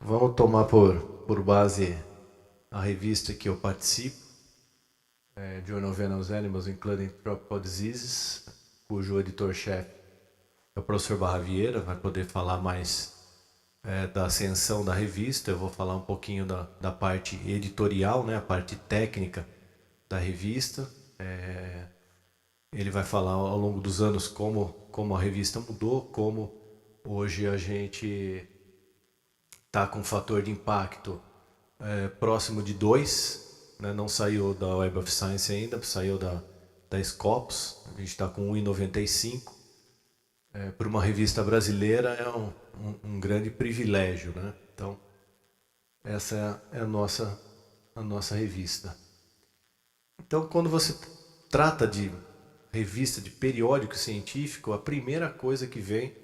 Vamos tomar por base a revista que eu participo, Journal of Venomous Animals Including Tropical Diseases, cujo editor-chefe é o professor Barra Vieira, vai poder falar mais da ascensão da revista. Eu vou falar um pouquinho da parte editorial, né, a parte técnica da revista. Ele vai falar ao longo dos anos como a revista mudou, como hoje a gente está com um fator de impacto próximo de 2, né? Não saiu da Web of Science ainda, saiu da Scopus. A gente está com 1,95. Para uma revista brasileira é um grande privilégio, né? Então, essa é a nossa revista. Então, quando você trata de revista, de periódico científico, a primeira coisa que vem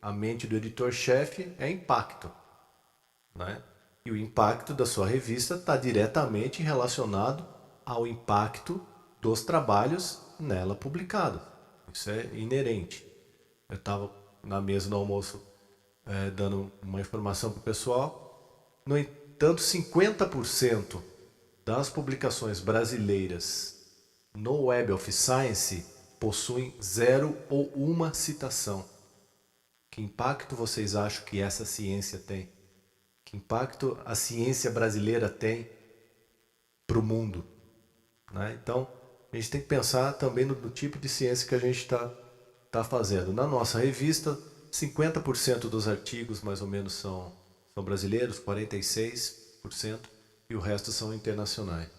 à mente do editor-chefe é impacto, né? E o impacto da sua revista está diretamente relacionado ao impacto dos trabalhos nela publicados. Isso é inerente. Eu estava na mesa do almoço dando uma informação para o pessoal. No entanto, 50% das publicações brasileiras no Web of Science possuem zero ou uma citação. Que impacto vocês acham que essa ciência tem? Que impacto a ciência brasileira tem para o mundo? Né? Então, a gente tem que pensar também no tipo de ciência que a gente está fazendo. Na nossa revista, 50% dos artigos, mais ou menos, são brasileiros, 46%, e o resto são internacionais.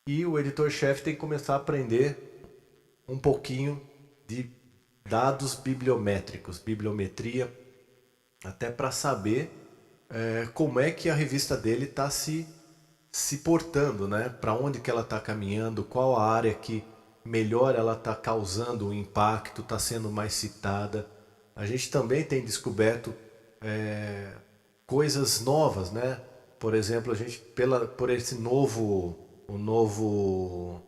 E o editor-chefe tem que começar a aprender um pouquinho de dados bibliométricos, bibliometria, até para saber como é que a revista dele está se portando, né? Para onde que ela está caminhando, qual a área que melhor ela está causando o impacto, está sendo mais citada. A gente também tem descoberto coisas novas, né? Por exemplo, a gente por esse o novo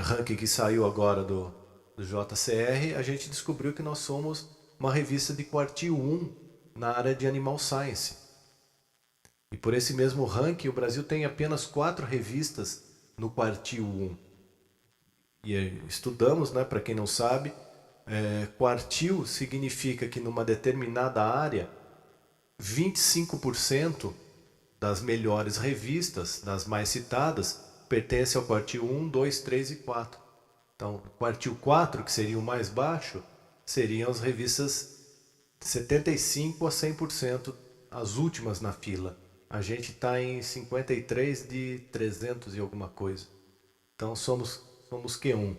ranking que saiu agora do JCR, a gente descobriu que nós somos uma revista de quartil 1 na área de Animal Science. E por esse mesmo ranking, o Brasil tem apenas 4 revistas no quartil 1. E estudamos, né, para quem não sabe, quartil significa que numa determinada área, 25% das melhores revistas, das mais citadas, pertencem ao quartil 1, 2, 3 e 4. Então, o quartil 4, que seria o mais baixo, seriam as revistas 75 a 100%, as últimas na fila. A gente está em 53 de 300 e alguma coisa. Então somos Q1.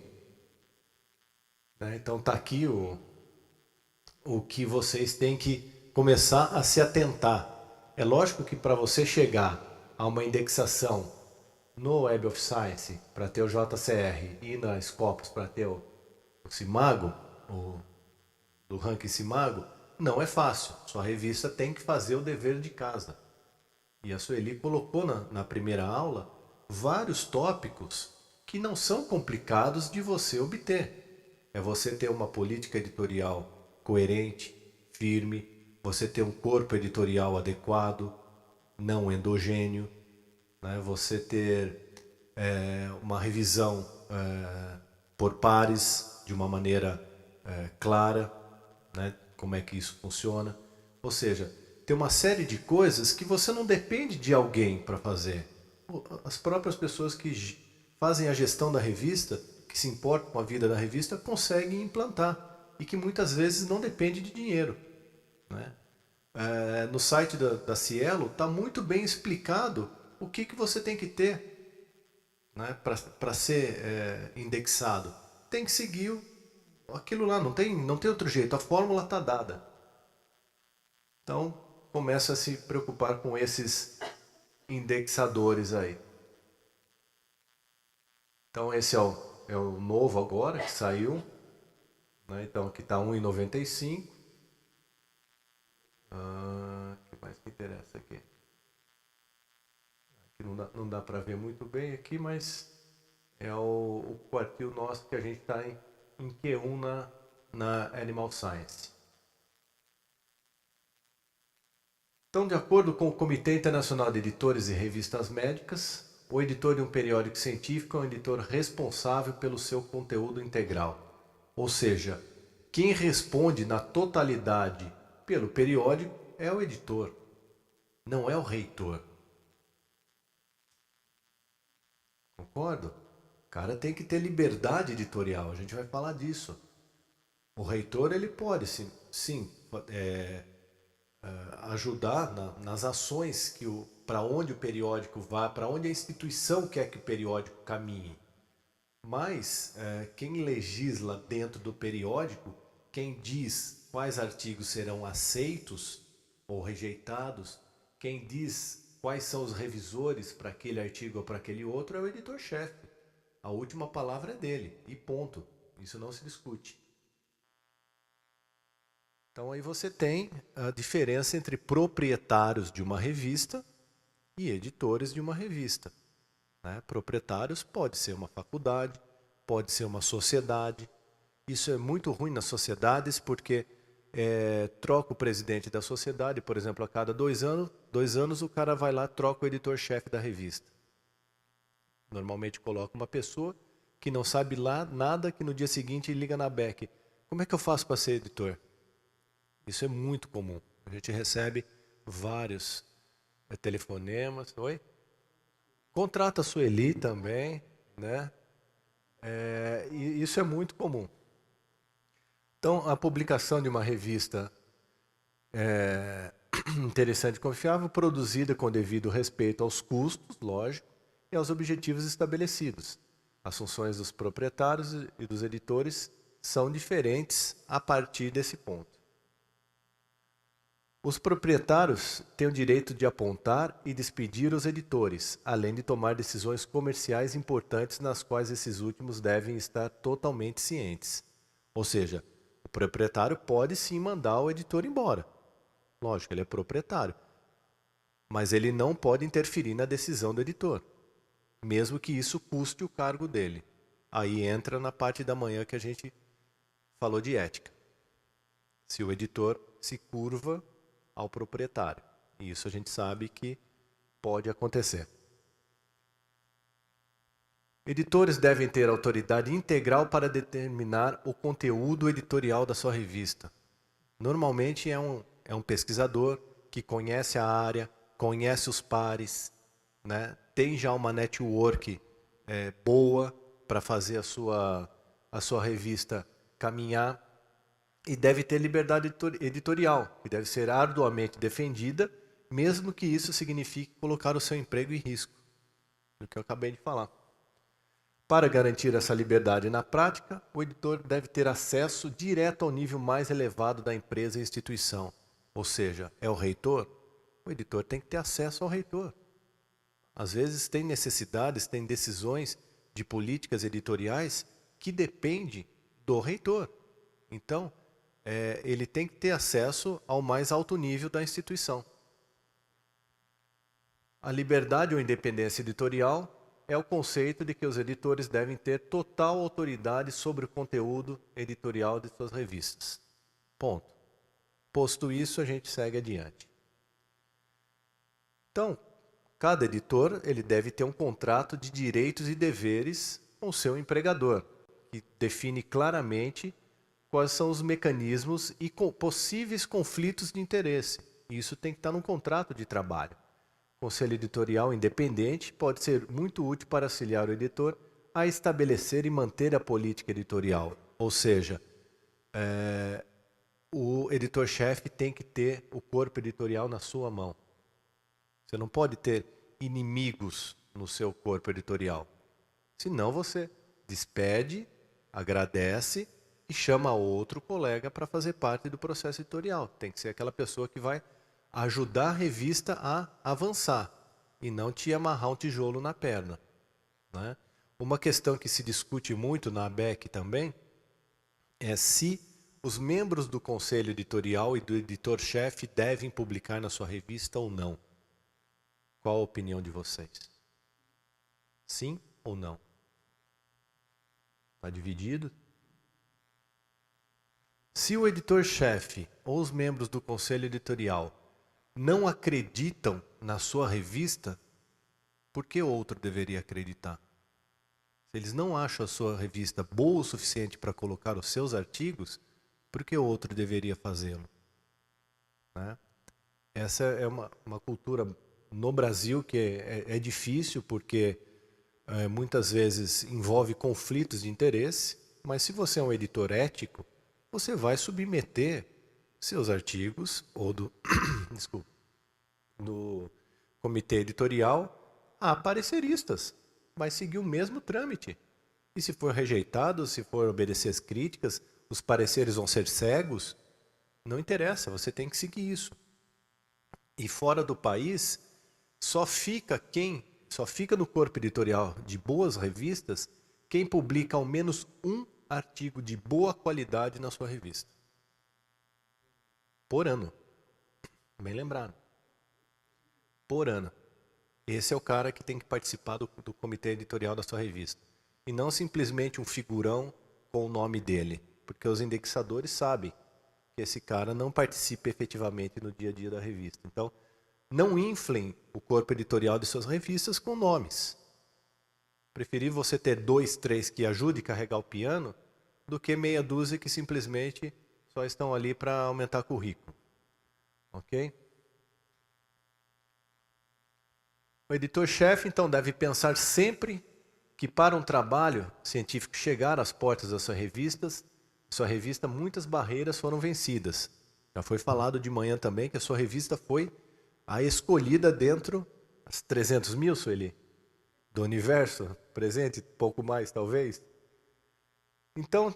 Né? Então está aqui o que vocês têm que começar a se atentar. É lógico que para você chegar a uma indexação no Web of Science, para ter o JCR, e na Scopus para ter o Simago, do ranking Simago, não é fácil. Sua revista tem que fazer o dever de casa. E a Sueli colocou na primeira aula vários tópicos que não são complicados de você obter. É você ter uma política editorial coerente, firme, você ter um corpo editorial adequado, não endogêneo, né? Você ter uma revisão por pares de uma maneira clara, né? Como é que isso funciona. Ou seja, tem uma série de coisas que você não depende de alguém para fazer. As próprias pessoas que fazem a gestão da revista, que se importam com a vida da revista, conseguem implantar. E que muitas vezes não depende de dinheiro. Né? No site da Cielo está muito bem explicado o que você tem que ter, né, para ser indexado. Tem que seguir aquilo lá, não tem outro jeito, a fórmula está dada. Então, começa a se preocupar com esses indexadores aí. Então, esse é o novo agora, que saiu. Né? Então, aqui está 1,95. O que mais que interessa aqui? Aqui não dá para ver muito bem aqui, mas é o quartil nosso que a gente está em Q1 na Animal Science. Então, de acordo com o Comitê Internacional de Editores e Revistas Médicas, o editor de um periódico científico é um editor responsável pelo seu conteúdo integral. Ou seja, quem responde na totalidade pelo periódico é o editor, não é o reitor. Concordo? O cara tem que ter liberdade editorial, a gente vai falar disso. O reitor ele pode sim ajudar nas ações que para onde o periódico vá, para onde a instituição quer que o periódico caminhe. Mas quem legisla dentro do periódico, quem diz quais artigos serão aceitos ou rejeitados, quem diz quais são os revisores para aquele artigo ou para aquele outro é o editor-chefe. A última palavra é dele e ponto. Isso não se discute. Então aí você tem a diferença entre proprietários de uma revista e editores de uma revista. Né? Proprietários pode ser uma faculdade, pode ser uma sociedade. Isso é muito ruim nas sociedades porque troca o presidente da sociedade, por exemplo, a cada 2 anos o cara vai lá, troca o editor-chefe da revista. Normalmente coloca uma pessoa que não sabe lá nada, que no dia seguinte liga na BEC. Como é que eu faço para ser editor? Isso é muito comum. A gente recebe vários telefonemas. Oi? Contrata a Sueli também, né? E isso é muito comum. Então, a publicação de uma revista interessante e confiável, produzida com devido respeito aos custos, lógico, e aos objetivos estabelecidos. As funções dos proprietários e dos editores são diferentes a partir desse ponto. Os proprietários têm o direito de apontar e despedir os editores, além de tomar decisões comerciais importantes nas quais esses últimos devem estar totalmente cientes. Ou seja, o proprietário pode sim mandar o editor embora. Lógico, ele é proprietário. Mas ele não pode interferir na decisão do editor, mesmo que isso custe o cargo dele. Aí entra na parte da manhã que a gente falou de ética. Se o editor se curva ao proprietário. E isso a gente sabe que pode acontecer. Editores devem ter autoridade integral para determinar o conteúdo editorial da sua revista. Normalmente é um pesquisador que conhece a área, conhece os pares, né? Tem já uma network boa para fazer a sua revista caminhar. E deve ter liberdade editorial, que deve ser arduamente defendida, mesmo que isso signifique colocar o seu emprego em risco, do que eu acabei de falar. Para garantir essa liberdade na prática, o editor deve ter acesso direto ao nível mais elevado da empresa e instituição. Ou seja, é o reitor? O editor tem que ter acesso ao reitor. Às vezes tem necessidades, tem decisões de políticas editoriais que dependem do reitor. Então, ele tem que ter acesso ao mais alto nível da instituição. A liberdade ou independência editorial é o conceito de que os editores devem ter total autoridade sobre o conteúdo editorial de suas revistas. Ponto. Posto isso, a gente segue adiante. Então, cada editor ele deve ter um contrato de direitos e deveres com o seu empregador, que define claramente quais são os mecanismos e possíveis conflitos de interesse. Isso tem que estar no contrato de trabalho. O conselho editorial independente pode ser muito útil para auxiliar o editor a estabelecer e manter a política editorial. Ou seja, o editor-chefe tem que ter o corpo editorial na sua mão. Você não pode ter inimigos no seu corpo editorial. Senão você despede, agradece e chama outro colega para fazer parte do processo editorial. Tem que ser aquela pessoa que vai ajudar a revista a avançar e não te amarrar um tijolo na perna. Né? Uma questão que se discute muito na ABEC também é se os membros do conselho editorial e do editor-chefe devem publicar na sua revista ou não. Qual a opinião de vocês? Sim ou não? Está dividido? Se o editor-chefe ou os membros do conselho editorial não acreditam na sua revista, por que outro deveria acreditar? Se eles não acham a sua revista boa o suficiente para colocar os seus artigos, por que outro deveria fazê-lo? Né? Essa é uma cultura no Brasil que é difícil, porque muitas vezes envolve conflitos de interesse, mas se você é um editor ético, você vai submeter seus artigos ou desculpa, do comitê editorial a pareceristas. Vai seguir o mesmo trâmite. E se for rejeitado, se for obedecer às críticas, os pareceres vão ser cegos, não interessa, você tem que seguir isso. E fora do país, só fica no corpo editorial de boas revistas quem publica ao menos um artigo de boa qualidade na sua revista. Por ano. Bem lembrado. Por ano. Esse é o cara que tem que participar do comitê editorial da sua revista. E não simplesmente um figurão com o nome dele. Porque os indexadores sabem que esse cara não participa efetivamente no dia a dia da revista. Então, não inflem o corpo editorial de suas revistas com nomes. Preferir você ter 2, 3 que ajudem a carregar o piano do que meia dúzia que simplesmente só estão ali para aumentar currículo. Ok? O editor-chefe, então, deve pensar sempre que para um trabalho científico chegar às portas da sua revista, muitas barreiras foram vencidas. Já foi falado de manhã também que a sua revista foi a escolhida dentro das 300 mil, Sueli, do universo presente, pouco mais talvez. Então,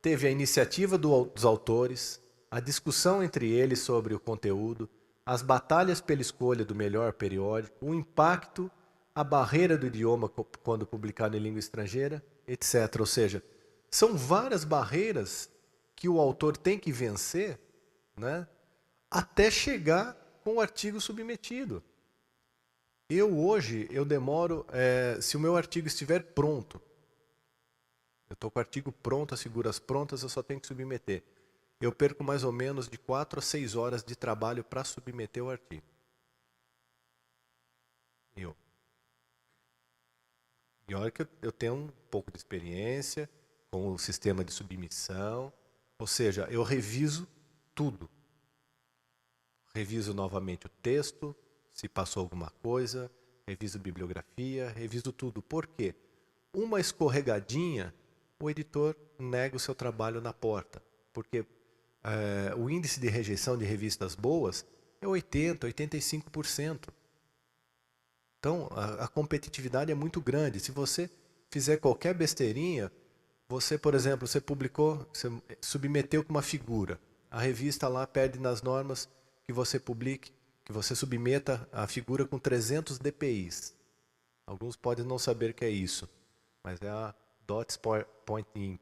teve a iniciativa dos autores, a discussão entre eles sobre o conteúdo, as batalhas pela escolha do melhor periódico, o impacto, a barreira do idioma quando publicado em língua estrangeira, etc. Ou seja, são várias barreiras que o autor tem que vencer, né, até chegar com o artigo submetido. Hoje, eu demoro, se o meu artigo estiver pronto, eu estou com o artigo pronto, as figuras prontas, eu só tenho que submeter. Eu perco mais ou menos de 4 a 6 horas de trabalho para submeter o artigo. E olha que eu tenho um pouco de experiência com o sistema de submissão, ou seja, eu reviso tudo. Reviso novamente o texto, se passou alguma coisa, reviso bibliografia, reviso tudo. Por quê? Uma escorregadinha, o editor nega o seu trabalho na porta. Porque o índice de rejeição de revistas boas é 80%, 85%. Então, a competitividade é muito grande. Se você fizer qualquer besteirinha, você, por exemplo, você publicou, você submeteu com uma figura. A revista lá pede nas normas que você publique, que você submeta a figura com 300 dpi. Alguns podem não saber o que é isso, mas é a Dots Point Inc.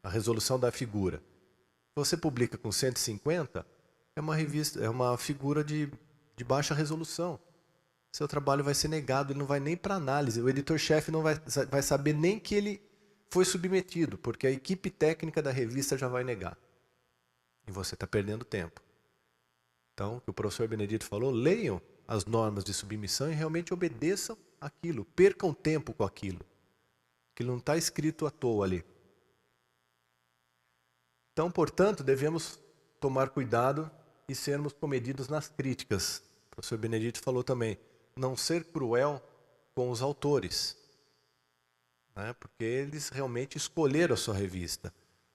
A resolução da figura. Você publica com 150, é uma figura de baixa resolução. Seu trabalho vai ser negado, ele não vai nem para análise. O editor-chefe não vai saber nem que ele foi submetido, porque a equipe técnica da revista já vai negar. E você está perdendo tempo. Então, o que o professor Benedito falou, leiam as normas de submissão e realmente obedeçam aquilo. Percam tempo com aquilo. Aquilo não está escrito à toa ali. Então, portanto, devemos tomar cuidado e sermos comedidos nas críticas. O professor Benedito falou também, não ser cruel com os autores, né? Porque eles realmente escolheram a sua revista.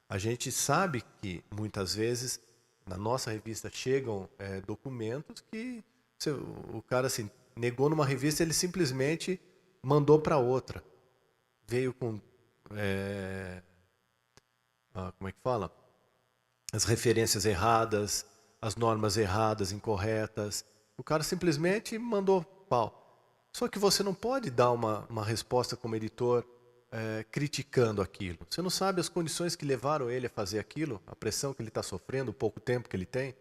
A gente sabe que, muitas vezes, na nossa revista chegam documentos que o cara assim, negou numa revista, ele simplesmente mandou para outra. Veio com... como é que fala? As referências erradas, as normas erradas, incorretas. O cara simplesmente mandou pau. Só que você não pode dar uma resposta como editor criticando aquilo. Você não sabe as condições que levaram ele a fazer aquilo, a pressão que ele está sofrendo, o pouco tempo que ele tem.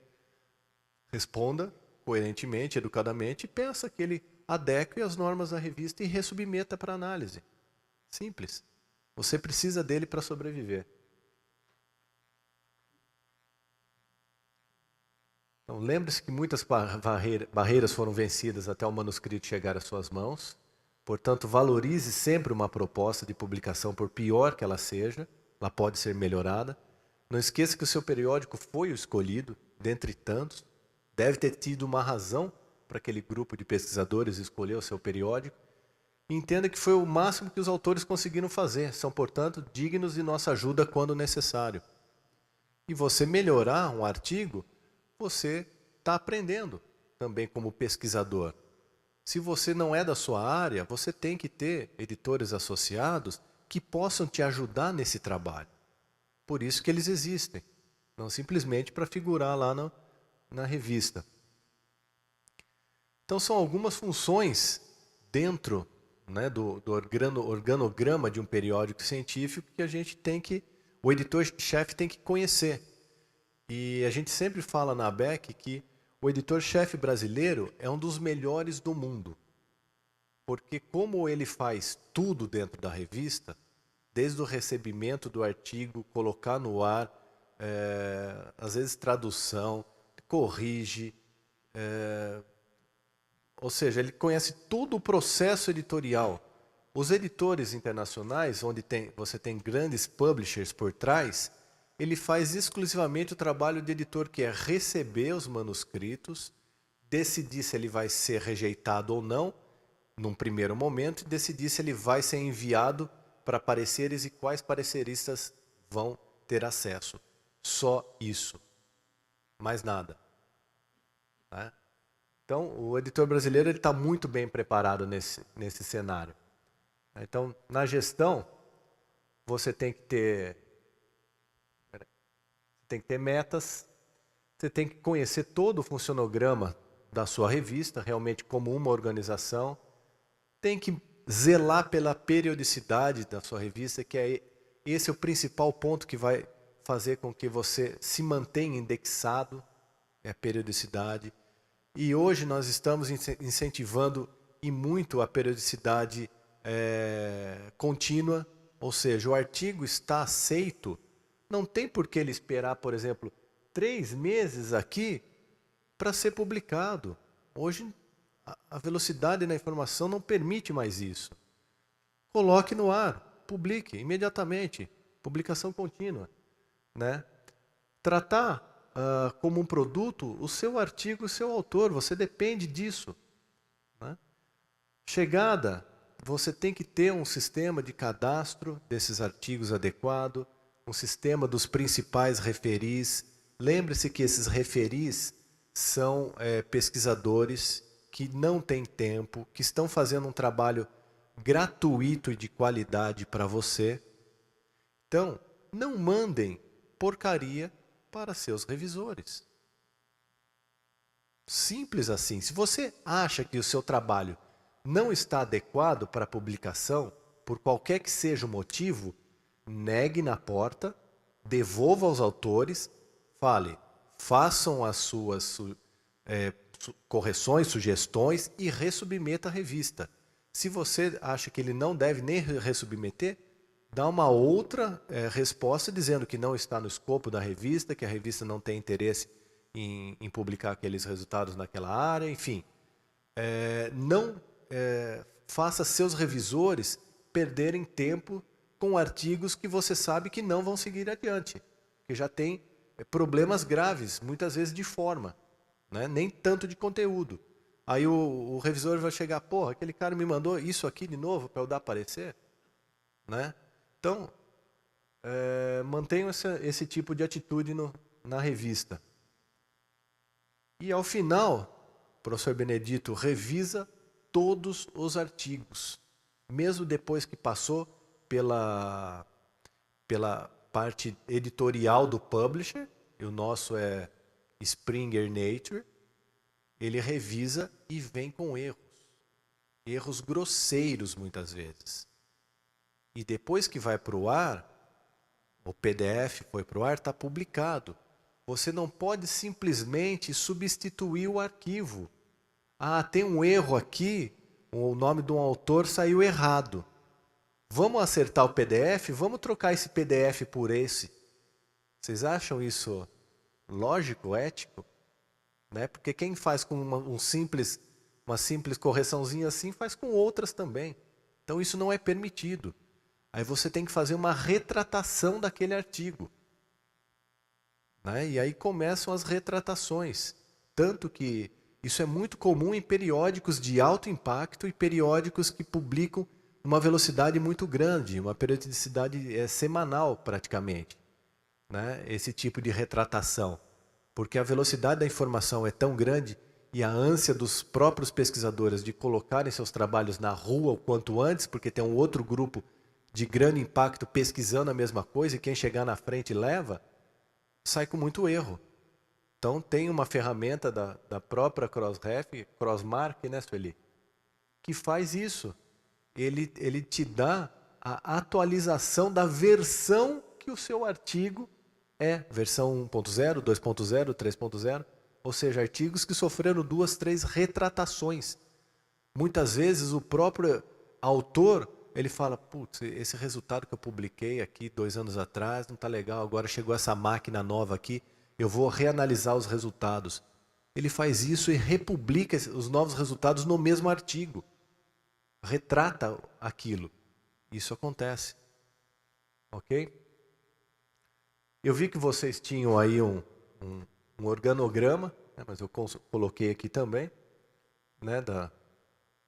Responda coerentemente, educadamente, e peça que ele adeque as normas da revista e ressubmeta para análise. Simples. Você precisa dele para sobreviver. Então, lembre-se que muitas barreiras foram vencidas até o manuscrito chegar às suas mãos. Portanto, valorize sempre uma proposta de publicação, por pior que ela seja, ela pode ser melhorada. Não esqueça que o seu periódico foi o escolhido, dentre tantos. Deve ter tido uma razão para aquele grupo de pesquisadores escolher o seu periódico. E entenda que foi o máximo que os autores conseguiram fazer. São, portanto, dignos de nossa ajuda quando necessário. E você melhorar um artigo, você está aprendendo também como pesquisador. Se você não é da sua área, você tem que ter editores associados que possam te ajudar nesse trabalho. Por isso que eles existem, não simplesmente para figurar lá na revista. Então são algumas funções dentro, né, do organograma de um periódico científico que a gente tem que, o editor-chefe tem que conhecer. E a gente sempre fala na ABEC que o editor-chefe brasileiro é um dos melhores do mundo. Porque como ele faz tudo dentro da revista, desde o recebimento do artigo, colocar no ar, às vezes tradução, corrige, ou seja, ele conhece todo o processo editorial. Os editores internacionais, onde você tem grandes publishers por trás, ele faz exclusivamente o trabalho de editor, que é receber os manuscritos, decidir se ele vai ser rejeitado ou não, num primeiro momento, e decidir se ele vai ser enviado para pareceres e quais pareceristas vão ter acesso. Só isso. Mais nada. Né? Então, o editor brasileiro está muito bem preparado nesse cenário. Então, na gestão, você tem que ter metas, você tem que conhecer todo o funcionograma da sua revista, realmente como uma organização, tem que zelar pela periodicidade da sua revista, que esse é o principal ponto que vai fazer com que você se mantenha indexado, é a periodicidade. E hoje nós estamos incentivando e muito a periodicidade contínua, ou seja, o artigo está aceito, não tem por que ele esperar, por exemplo, 3 meses aqui para ser publicado. Hoje a velocidade na informação não permite mais isso. Coloque no ar, publique imediatamente, publicação contínua. Né? Tratar como um produto o seu artigo e o seu autor, você depende disso. Né? Chegada, você tem que ter um sistema de cadastro desses artigos adequado, um sistema dos principais referis. Lembre-se que esses referis são pesquisadores que não têm tempo, que estão fazendo um trabalho gratuito e de qualidade para você. Então, não mandem porcaria para seus revisores. Simples assim. Se você acha que o seu trabalho não está adequado para publicação, por qualquer que seja o motivo, negue na porta, devolva aos autores, fale, façam as suas correções, sugestões e ressubmeta a revista. Se você acha que ele não deve nem ressubmeter, dá uma outra resposta dizendo que não está no escopo da revista, que a revista não tem interesse em publicar aqueles resultados naquela área, enfim. Não faça seus revisores perderem tempo com artigos que você sabe que não vão seguir adiante, que já tem problemas graves, muitas vezes de forma, né? Nem tanto de conteúdo. Aí o revisor vai chegar, porra, aquele cara me mandou isso aqui de novo para eu dar parecer, né? Então, mantenham esse tipo de atitude na revista. E ao final, o professor Benedito revisa todos os artigos, mesmo depois que passou pela parte editorial do publisher, e o nosso é Springer Nature, ele revisa e vem com erros grosseiros muitas vezes. E depois que vai para o ar, o PDF foi para o ar, está publicado. Você não pode simplesmente substituir o arquivo. Ah, tem um erro aqui, o nome de um autor saiu errado. Vamos acertar o PDF? Vamos trocar esse PDF por esse. Vocês acham isso lógico, ético? né? Porque quem faz com uma simples correçãozinha assim, faz com outras também. Então isso não é permitido. Aí você tem que fazer uma retratação daquele artigo, né? E aí começam as retratações. Tanto que isso é muito comum em periódicos de alto impacto e periódicos que publicam uma velocidade muito grande, uma periodicidade semanal praticamente, né? Esse tipo de retratação. Porque a velocidade da informação é tão grande e a ânsia dos próprios pesquisadores de colocarem seus trabalhos na rua o quanto antes, porque tem um outro grupo de grande impacto pesquisando a mesma coisa e quem chegar na frente leva, sai com muito erro. Então tem uma ferramenta da própria Crossref, Crossmark, né, Sueli? Que faz isso. Ele te dá a atualização da versão que o seu artigo é. Versão 1.0, 2.0, 3.0. Ou seja, artigos que sofreram 2, 3 retratações. Muitas vezes o próprio autor, ele fala, putz, esse resultado que eu publiquei aqui 2 anos atrás não está legal, agora chegou essa máquina nova aqui, eu vou reanalisar os resultados. Ele faz isso e republica os novos resultados no mesmo artigo. Retrata aquilo. Isso acontece. Ok? Eu vi que vocês tinham aí um organograma, né, mas eu coloquei aqui também, né,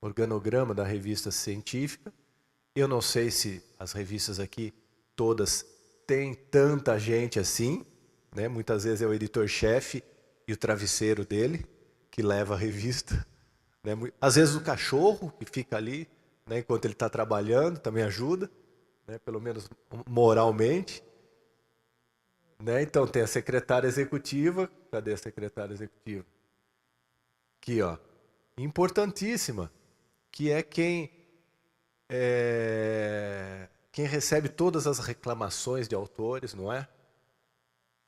organograma da revista científica. Eu não sei se as revistas aqui todas têm tanta gente assim, né? Muitas vezes é o editor-chefe e o travesseiro dele que leva a revista, né? Às vezes o cachorro que fica ali, né, enquanto ele está trabalhando também ajuda, né, pelo menos moralmente, né? Então tem a secretária executiva, cadê a secretária executiva? Aqui, ó, importantíssima, que é quem recebe todas as reclamações de autores, não é?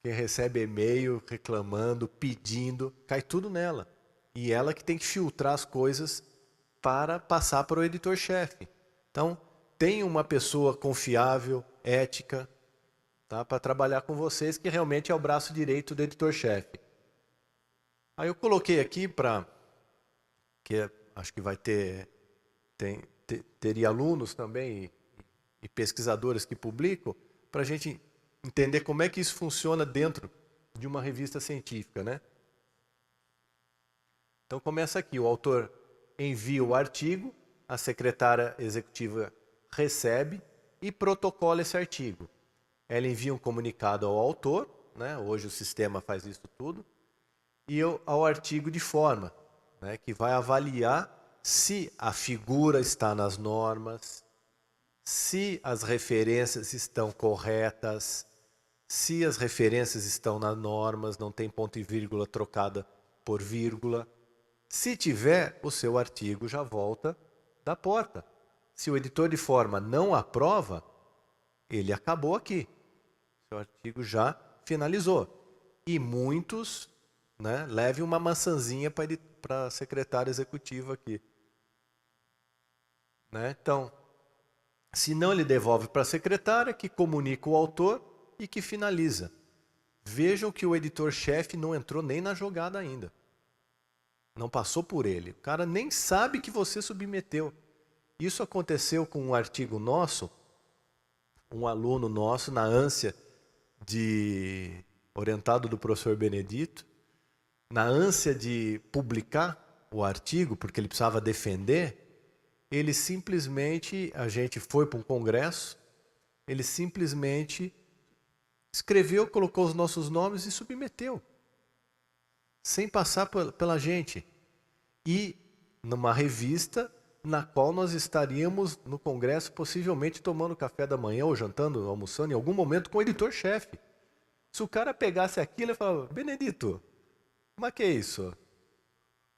Quem recebe e-mail reclamando, pedindo, cai tudo nela. E ela que tem que filtrar as coisas para passar para o editor-chefe. Então, tem uma pessoa confiável, ética, tá, para trabalhar com vocês, que realmente é o braço direito do editor-chefe. Aí eu coloquei aqui para... que acho que vai teria alunos também e pesquisadores que publicam, para a gente entender como é que isso funciona dentro de uma revista científica, né? Então começa aqui, o autor envia o artigo, a secretária executiva recebe e protocola esse artigo. Ela envia um comunicado ao autor, né? Hoje o sistema faz isso tudo, e ao artigo de forma, né, que vai avaliar se a figura está nas normas, se as referências estão corretas, se as referências estão nas normas, não tem ponto e vírgula trocada por vírgula. Se tiver, o seu artigo já volta da porta. Se o editor de forma não aprova, ele acabou aqui. Seu artigo já finalizou. E muitos, né, levem uma maçãzinha para a secretária executiva aqui. Né? Então, se não, ele devolve para a secretária, que comunica o autor e que finaliza. Vejam que o editor-chefe não entrou nem na jogada ainda. Não passou por ele. O cara nem sabe que você submeteu. Isso aconteceu com um artigo nosso, um aluno nosso, na ânsia orientado do professor Benedito, na ânsia de publicar o artigo, porque ele precisava defender, ele simplesmente, a gente foi para um congresso, ele simplesmente escreveu, colocou os nossos nomes e submeteu, sem passar pela gente. E numa revista na qual nós estaríamos no congresso, possivelmente tomando café da manhã, ou jantando, almoçando, em algum momento com o editor-chefe. Se o cara pegasse aquilo e falava, Benedito, mas que é isso?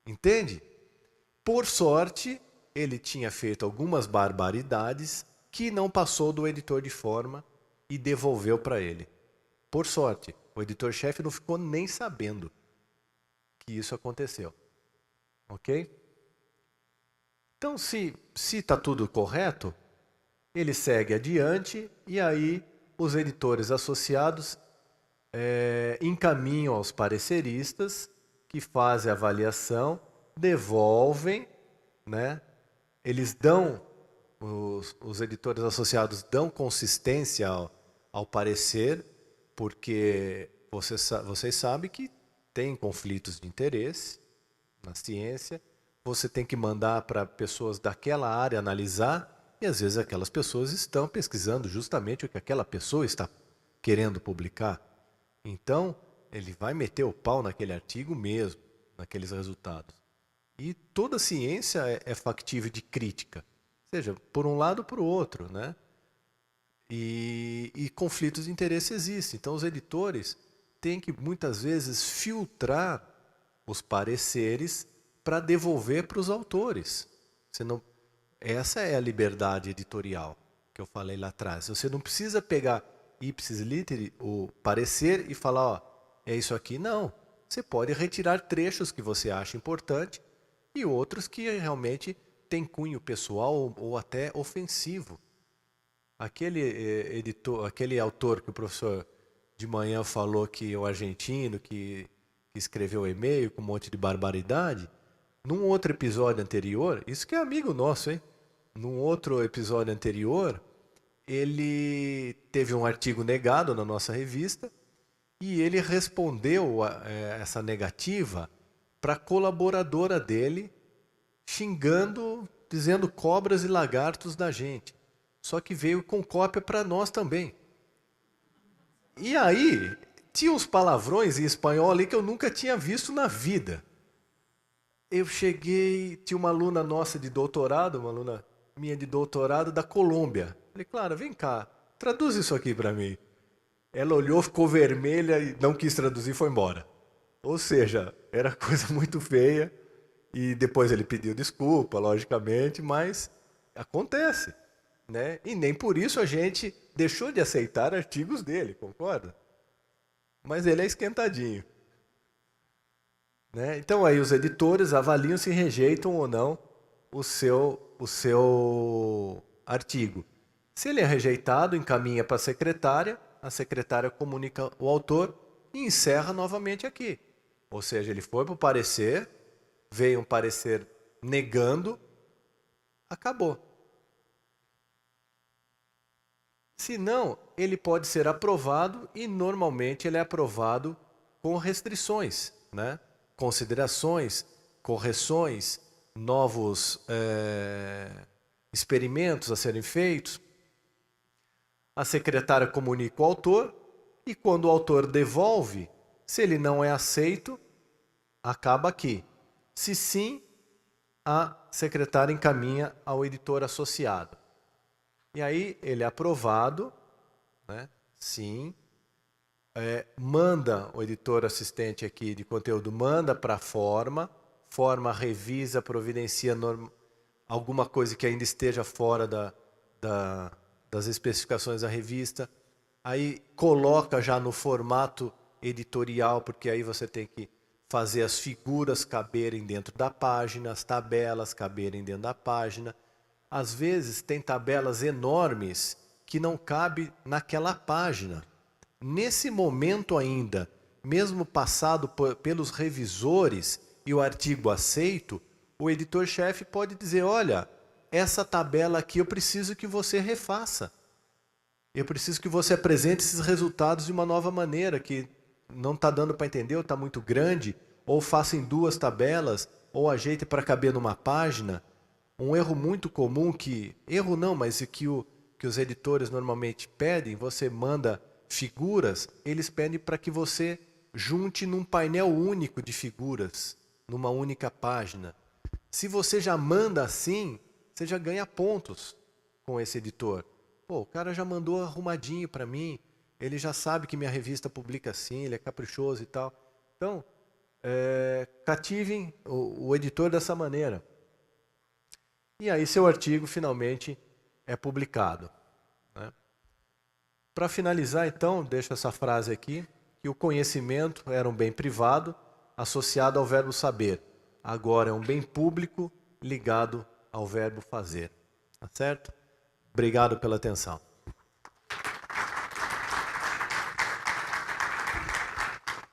Entende? Por sorte, ele tinha feito algumas barbaridades que não passou do editor de forma e devolveu para ele. Por sorte, o editor-chefe não ficou nem sabendo que isso aconteceu. Ok? Então, se está tudo correto, ele segue adiante e aí os editores associados encaminham aos pareceristas que fazem a avaliação, devolvem, né? Eles dão, os editores associados dão consistência ao parecer, porque vocês sabem que tem conflitos de interesse na ciência, você tem que mandar para pessoas daquela área analisar, e às vezes aquelas pessoas estão pesquisando justamente o que aquela pessoa está querendo publicar. Então, ele vai meter o pau naquele artigo mesmo, naqueles resultados. E toda ciência é factível de crítica, seja por um lado ou por outro, né? E conflitos de interesse existem. Então, os editores têm que, muitas vezes, filtrar os pareceres para devolver para os autores. Essa é a liberdade editorial que eu falei lá atrás. Você não precisa pegar ipsis literi o parecer e falar, ó, é isso aqui. Não. Você pode retirar trechos que você acha importante e outros que realmente têm cunho pessoal ou até ofensivo. Aquele autor que o professor de manhã falou que é o argentino, que escreveu e-mail com um monte de barbaridade, num outro episódio anterior, isso que é amigo nosso, hein? Num outro episódio anterior, ele teve um artigo negado na nossa revista e ele respondeu essa negativa para a colaboradora dele, xingando, dizendo cobras e lagartos da gente. Só que veio com cópia para nós também. E aí, tinha uns palavrões em espanhol ali que eu nunca tinha visto na vida. Eu cheguei, tinha uma aluna nossa de doutorado, uma aluna minha de doutorado da Colômbia. Falei, Clara, vem cá, traduz isso aqui para mim. Ela olhou, ficou vermelha e não quis traduzir e foi embora. Ou seja, era coisa muito feia. E depois ele pediu desculpa, logicamente, mas acontece, né? E nem por isso a gente deixou de aceitar artigos dele, concorda? Mas ele é esquentadinho. Né? Então aí os editores avaliam se rejeitam ou não o seu artigo. Se ele é rejeitado, encaminha para a secretária comunica o autor e encerra novamente aqui. Ou seja, ele foi para o parecer, veio um parecer negando, acabou. Se não, ele pode ser aprovado e normalmente ele é aprovado com restrições, né? Considerações, correções, novos experimentos a serem feitos. A secretária comunica o autor e quando o autor devolve, se ele não é aceito, acaba aqui. Se sim, a secretária encaminha ao editor associado. E aí ele é aprovado, né? Sim. Manda o editor assistente aqui de conteúdo, manda para a forma revisa, providencia alguma coisa que ainda esteja fora das especificações da revista, aí coloca já no formato editorial, porque aí você tem que fazer as figuras caberem dentro da página, as tabelas caberem dentro da página. Às vezes tem tabelas enormes que não cabem naquela página. Nesse momento ainda, mesmo passado pelos revisores e o artigo aceito, o editor-chefe pode dizer, olha, essa tabela aqui eu preciso que você refaça. Eu preciso que você apresente esses resultados de uma nova maneira, que não está dando para entender, ou está muito grande, ou faça em duas tabelas, ou ajeite para caber numa página. Um erro muito comum erro não, mas que os editores normalmente pedem, você manda figuras, eles pedem para que você junte num painel único de figuras, numa única página. Se você já manda assim, você já ganha pontos com esse editor. Pô, o cara já mandou arrumadinho para mim, ele já sabe que minha revista publica assim, ele é caprichoso e tal. Então, cativem o editor dessa maneira. E aí seu artigo finalmente é publicado. Né? Para finalizar, então, deixo essa frase aqui, que o conhecimento era um bem privado associado ao verbo saber. Agora é um bem público ligado ao verbo fazer. Tá certo? Obrigado pela atenção.